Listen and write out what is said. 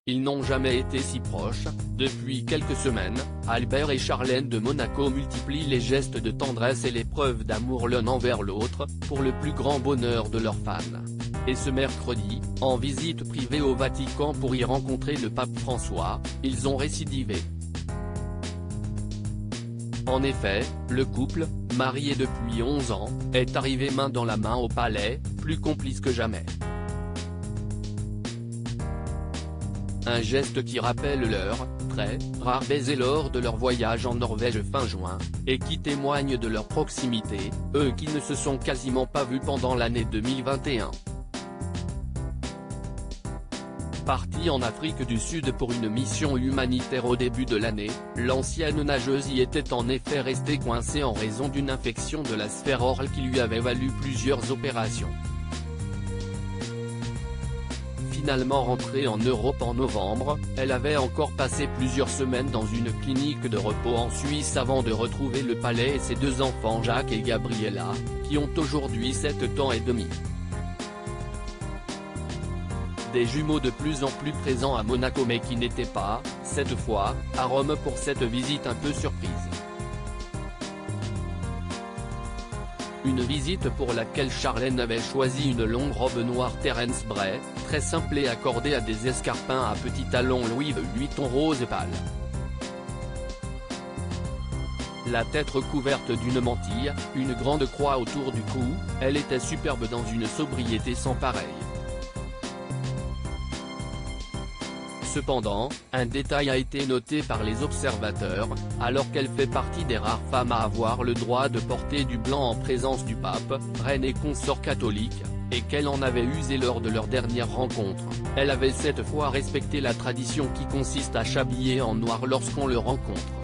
Ils n'ont jamais été si proches. Depuis quelques semaines, Albert et Charlène de Monaco multiplient les gestes de tendresse et les preuves d'amour l'un envers l'autre, pour le plus grand bonheur de leurs fans. Et ce mercredi, en visite privée au Vatican pour y rencontrer le pape François, ils ont récidivé. En effet, le couple, marié depuis 11 ans, est arrivé main dans la main au palais, plus complice que jamais. Un geste qui rappelle leur très rare baiser lors de leur voyage en Norvège fin juin, et qui témoigne de leur proximité, eux qui ne se sont quasiment pas vus pendant l'année 2021. Partie en Afrique du Sud pour une mission humanitaire au début de l'année, l'ancienne nageuse y était en effet restée coincée en raison d'une infection de la sphère orale qui lui avait valu plusieurs opérations. Finalement rentrée en Europe en novembre, elle avait encore passé plusieurs semaines dans une clinique de repos en Suisse avant de retrouver le palais et ses deux enfants Jacques et Gabriella, qui ont aujourd'hui 7 ans et demi. Des jumeaux de plus en plus présents à Monaco mais qui n'étaient pas, cette fois, à Rome pour cette visite un peu surprise. Une visite pour laquelle Charlène avait choisi une longue robe noire Terence Bray, très simple et accordée à des escarpins à petits talons Louis Vuitton rose pâle. La tête recouverte d'une mantille, une grande croix autour du cou, elle était superbe dans une sobriété sans pareille. Cependant, un détail a été noté par les observateurs, alors qu'elle fait partie des rares femmes à avoir le droit de porter du blanc en présence du pape, reine et consort catholique, et qu'elle en avait usé lors de leur dernière rencontre. Elle avait cette fois respecté la tradition qui consiste à s'habiller en noir lorsqu'on le rencontre.